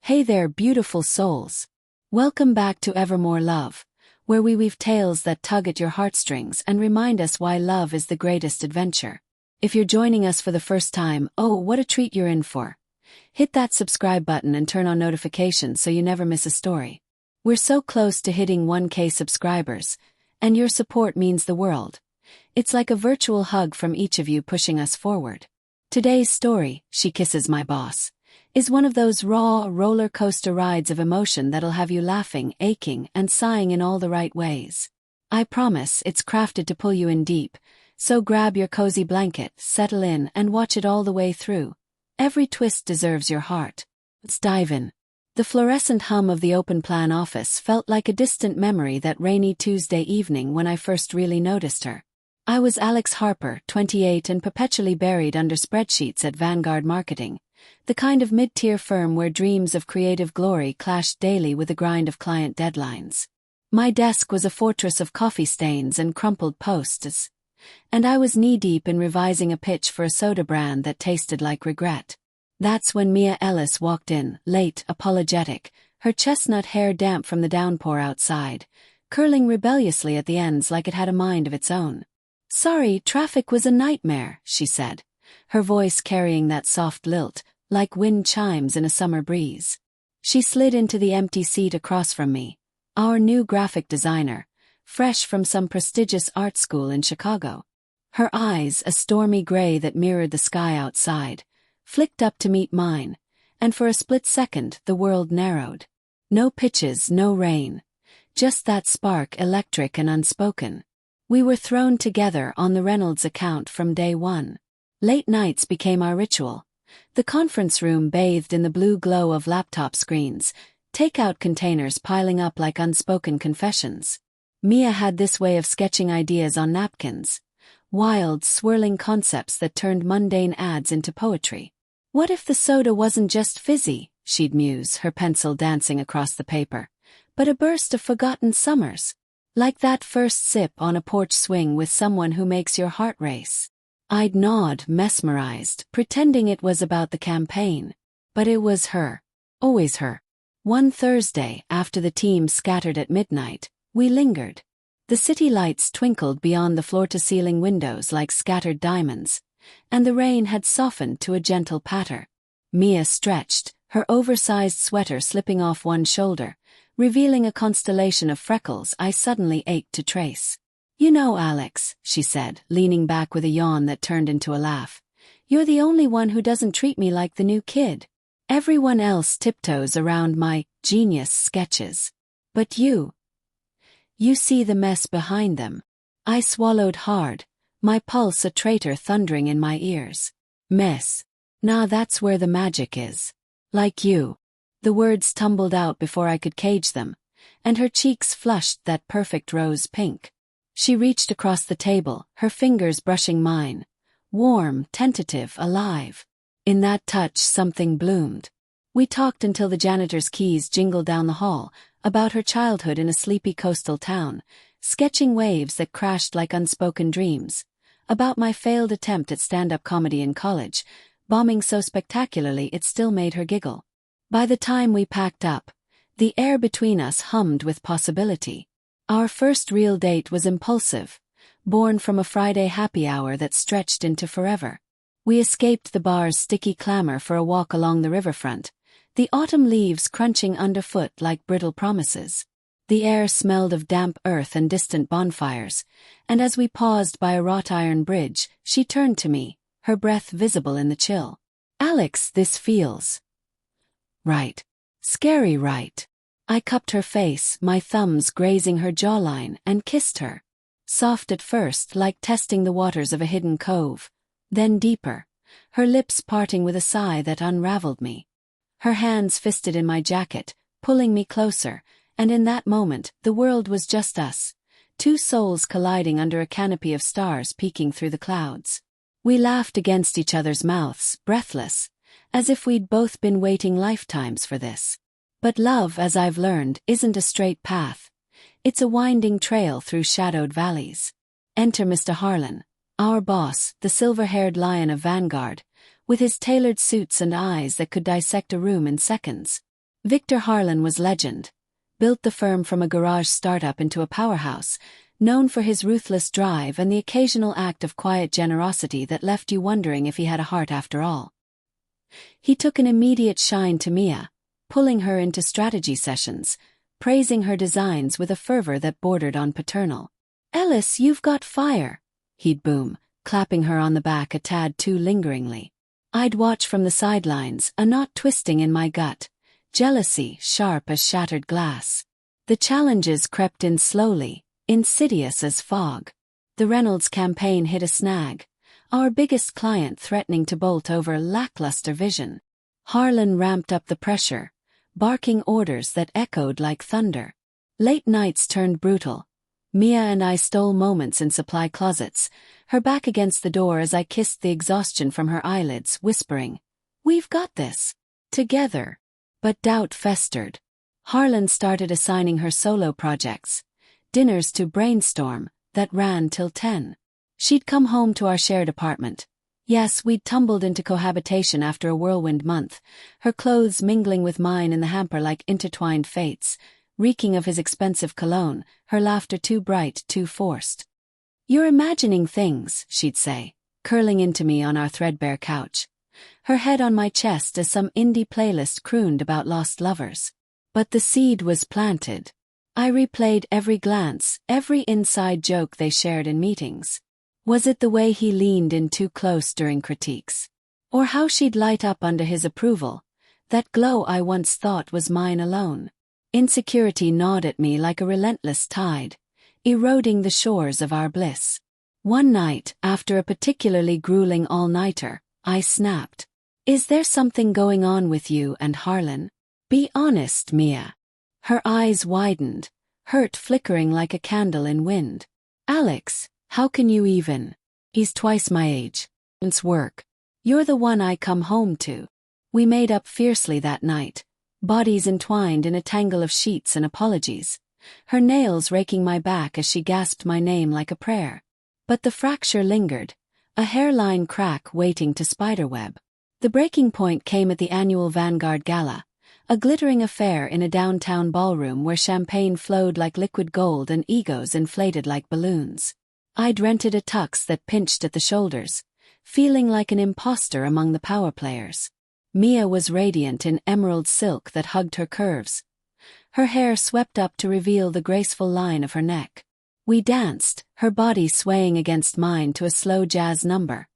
Hey there, beautiful souls. Welcome back to Evermore Love, where we weave tales that tug at your heartstrings and remind us why love is the greatest adventure. If you're joining us for the first time, oh, what a treat you're in for. Hit that subscribe button and turn on notifications so you never miss a story. We're so close to hitting 1K subscribers, and your support means the world. It's like a virtual hug from each of you pushing us forward. Today's story, She Kisses My Boss, is one of those raw roller coaster rides of emotion that'll have you laughing, aching, and sighing in all the right ways. I promise it's crafted to pull you in deep, so grab your cozy blanket, settle in, and watch it all the way through. Every twist deserves your heart. Let's dive in. The fluorescent hum of the open-plan office felt like a distant memory that rainy Tuesday evening when I first really noticed her. I was Alex Harper, 28 and perpetually buried under spreadsheets at Vanguard Marketing, the kind of mid-tier firm where dreams of creative glory clashed daily with the grind of client deadlines. My desk was a fortress of coffee stains and crumpled posts, and I was knee-deep in revising a pitch for a soda brand that tasted like regret. That's when Mia Ellis walked in, late, apologetic, her chestnut hair damp from the downpour outside, curling rebelliously at the ends like it had a mind of its own. "Sorry, traffic was a nightmare," she said, her voice carrying that soft lilt, like wind chimes in a summer breeze. She slid into the empty seat across from me, our new graphic designer, fresh from some prestigious art school in Chicago. Her eyes, a stormy gray that mirrored the sky outside, flicked up to meet mine, and for a split second the world narrowed. No pitches, no rain. Just that spark, electric and unspoken. We were thrown together on the Reynolds account from day one. Late nights became our ritual. The conference room bathed in the blue glow of laptop screens, takeout containers piling up like unspoken confessions. Mia had this way of sketching ideas on napkins. Wild, swirling concepts that turned mundane ads into poetry. What if the soda wasn't just fizzy, she'd muse, her pencil dancing across the paper, but a burst of forgotten summers? Like that first sip on a porch swing with someone who makes your heart race. I'd nod, mesmerized, pretending it was about the campaign. But it was her. Always her. One Thursday, after the team scattered at midnight, we lingered. The city lights twinkled beyond the floor-to-ceiling windows like scattered diamonds, and the rain had softened to a gentle patter. Mia stretched, her oversized sweater slipping off one shoulder, revealing a constellation of freckles I suddenly ached to trace. "You know, Alex," she said, leaning back with a yawn that turned into a laugh, "you're the only one who doesn't treat me like the new kid. Everyone else tiptoes around my genius sketches. But you see the mess behind them." I swallowed hard, my pulse a traitor thundering in my ears. "Mess? Nah, that's where the magic is. Like you." The words tumbled out before I could cage them, and her cheeks flushed that perfect rose pink. She reached across the table, her fingers brushing mine. Warm, tentative, alive. In that touch something bloomed. We talked until the janitor's keys jingled down the hall, about her childhood in a sleepy coastal town, sketching waves that crashed like unspoken dreams, about my failed attempt at stand-up comedy in college, bombing so spectacularly it still made her giggle. By the time we packed up, the air between us hummed with possibility. Our first real date was impulsive, born from a Friday happy hour that stretched into forever. We escaped the bar's sticky clamor for a walk along the riverfront, the autumn leaves crunching underfoot like brittle promises. The air smelled of damp earth and distant bonfires, and as we paused by a wrought iron bridge, she turned to me, her breath visible in the chill. "Alex, this feels right. Scary right." I cupped her face, my thumbs grazing her jawline, and kissed her. Soft at first, like testing the waters of a hidden cove, then deeper, her lips parting with a sigh that unraveled me. Her hands fisted in my jacket, pulling me closer, and in that moment, the world was just us, two souls colliding under a canopy of stars peeking through the clouds. We laughed against each other's mouths, breathless, as if we'd both been waiting lifetimes for this. But love, as I've learned, isn't a straight path. It's a winding trail through shadowed valleys. Enter Mr. Harlan, our boss, the silver-haired lion of Vanguard, with his tailored suits and eyes that could dissect a room in seconds. Victor Harlan was legend. Built the firm from a garage startup into a powerhouse, known for his ruthless drive and the occasional act of quiet generosity that left you wondering if he had a heart after all. He took an immediate shine to Mia, pulling her into strategy sessions, praising her designs with a fervor that bordered on paternal. "Ellis, you've got fire," he'd boom, clapping her on the back a tad too lingeringly. I'd watch from the sidelines, a knot twisting in my gut, jealousy sharp as shattered glass. The challenges crept in slowly, insidious as fog. The Reynolds campaign hit a snag, our biggest client threatening to bolt over lackluster vision. Harlan ramped up the pressure, barking orders that echoed like thunder. Late nights turned brutal. Mia and I stole moments in supply closets, her back against the door as I kissed the exhaustion from her eyelids, whispering, "We've got this. Together." But doubt festered. Harlan started assigning her solo projects, dinners to brainstorm, that ran till 10. She'd come home to our shared apartment. Yes, we'd tumbled into cohabitation after a whirlwind month, her clothes mingling with mine in the hamper like intertwined fates, reeking of his expensive cologne, her laughter too bright, too forced. "You're imagining things," she'd say, curling into me on our threadbare couch, her head on my chest as some indie playlist crooned about lost lovers. But the seed was planted. I replayed every glance, every inside joke they shared in meetings. Was it the way he leaned in too close during critiques? Or how she'd light up under his approval, that glow I once thought was mine alone? Insecurity gnawed at me like a relentless tide, eroding the shores of our bliss. One night, after a particularly grueling all-nighter, I snapped. "Is there something going on with you and Harlan? Be honest, Mia." Her eyes widened, hurt flickering like a candle in wind. "Alex, how can you even? He's twice my age. It's work. You're the one I come home to." We made up fiercely that night, bodies entwined in a tangle of sheets and apologies, her nails raking my back as she gasped my name like a prayer. But the fracture lingered, a hairline crack waiting to spiderweb. The breaking point came at the annual Vanguard Gala, a glittering affair in a downtown ballroom where champagne flowed like liquid gold and egos inflated like balloons. I'd rented a tux that pinched at the shoulders, feeling like an imposter among the power players. Mia was radiant in emerald silk that hugged her curves, her hair swept up to reveal the graceful line of her neck. We danced, her body swaying against mine to a slow jazz number,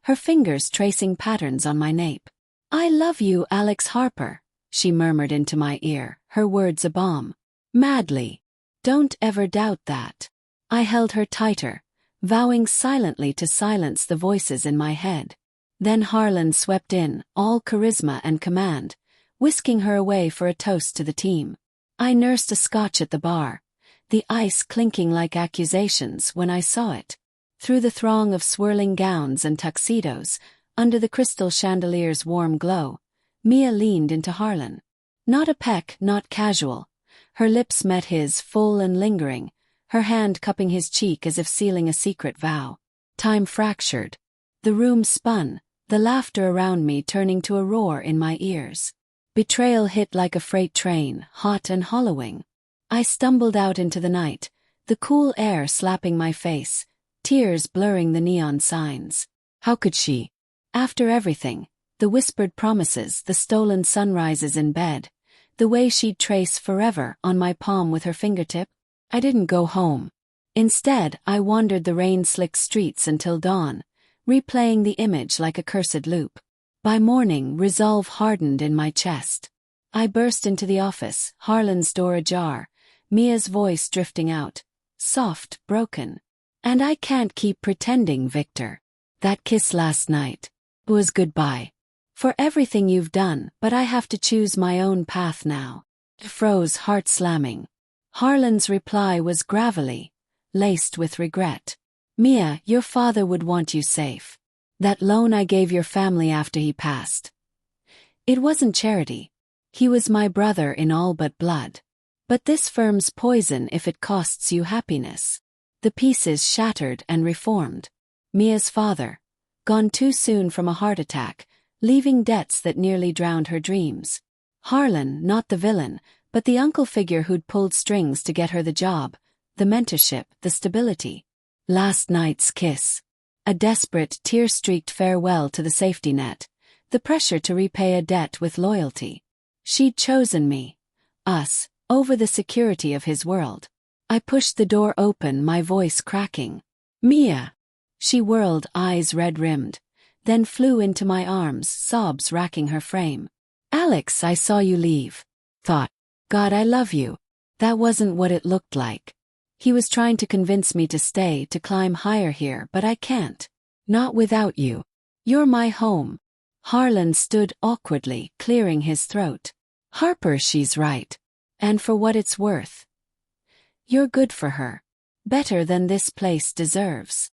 her fingers tracing patterns on my nape. "I love you, Alex Harper," she murmured into my ear, her words a balm. "Madly. Don't ever doubt that." I held her tighter, vowing silently to silence the voices in my head. Then Harlan swept in, all charisma and command, whisking her away for a toast to the team. I nursed a scotch at the bar, the ice clinking like accusations when I saw it. Through the throng of swirling gowns and tuxedos, under the crystal chandelier's warm glow, Mia leaned into Harlan. Not a peck, not casual. Her lips met his, full and lingering, her hand cupping his cheek as if sealing a secret vow. Time fractured. The room spun, the laughter around me turning to a roar in my ears. Betrayal hit like a freight train, hot and hollowing. I stumbled out into the night, the cool air slapping my face, tears blurring the neon signs. How could she? After everything, the whispered promises, the stolen sunrises in bed, the way she'd trace forever on my palm with her fingertip, I didn't go home. Instead, I wandered the rain-slicked streets until dawn, replaying the image like a cursed loop. By morning, resolve hardened in my chest. I burst into the office, Harlan's door ajar, Mia's voice drifting out, soft, broken. "And I can't keep pretending, Victor. That kiss last night was goodbye. For everything you've done, but I have to choose my own path now." Froze, heart slamming. Harlan's reply was gravelly, laced with regret. "Mia, your father would want you safe. That loan I gave your family after he passed. It wasn't charity. He was my brother in all but blood. But this firm's poison if it costs you happiness." The pieces shattered and reformed. Mia's father, gone too soon from a heart attack, leaving debts that nearly drowned her dreams. Harlan, not the villain, but the uncle figure who'd pulled strings to get her the job, the mentorship, the stability. Last night's kiss. A desperate, tear-streaked farewell to the safety net, the pressure to repay a debt with loyalty. She'd chosen me, us, over the security of his world. I pushed the door open, my voice cracking. "Mia!" She whirled, eyes red-rimmed, then flew into my arms, sobs racking her frame. "Alex, I saw you leave. Thought, God, I love you." That wasn't what it looked like. He was trying to convince me to stay, to climb higher here, but I can't. Not without you. You're my home. Harlan stood awkwardly, clearing his throat. "Harper, she's right. And for what it's worth. You're good for her. Better than this place deserves."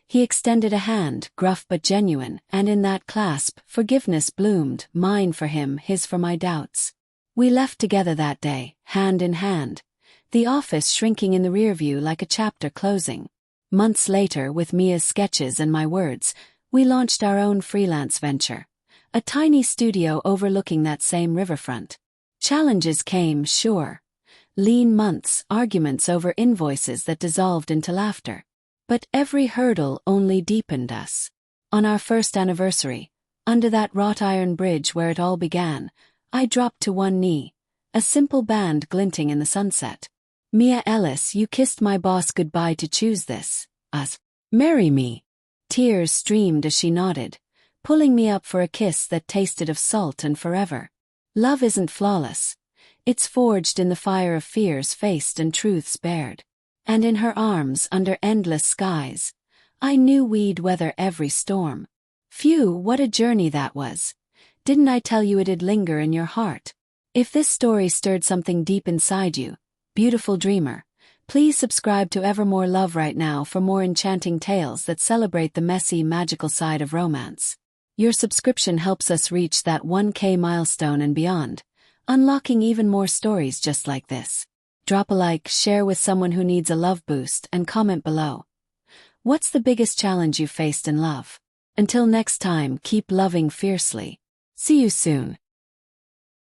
He extended a hand, gruff but genuine, and in that clasp, forgiveness bloomed, mine for him, his for my doubts. We left together that day, hand in hand, the office shrinking in the rearview like a chapter closing. Months later, with Mia's sketches and my words, we launched our own freelance venture, a tiny studio overlooking that same riverfront. Challenges came, sure. Lean months, arguments over invoices that dissolved into laughter. But every hurdle only deepened us. On our first anniversary, under that wrought iron bridge where it all began, I dropped to one knee, a simple band glinting in the sunset. "Mia Ellis, you kissed my boss goodbye to choose this, us. Marry me." Tears streamed as she nodded, pulling me up for a kiss that tasted of salt and forever. Love isn't flawless. It's forged in the fire of fears faced and truths bared. And in her arms, under endless skies, I knew we'd weather every storm. Phew, what a journey that was. Didn't I tell you it'd linger in your heart? If this story stirred something deep inside you, beautiful dreamer, please subscribe to Evermore Love right now for more enchanting tales that celebrate the messy, magical side of romance. Your subscription helps us reach that 1K milestone and beyond, unlocking even more stories just like this. Drop a like, share with someone who needs a love boost, and comment below. What's the biggest challenge you've faced in love? Until next time, keep loving fiercely. See you soon.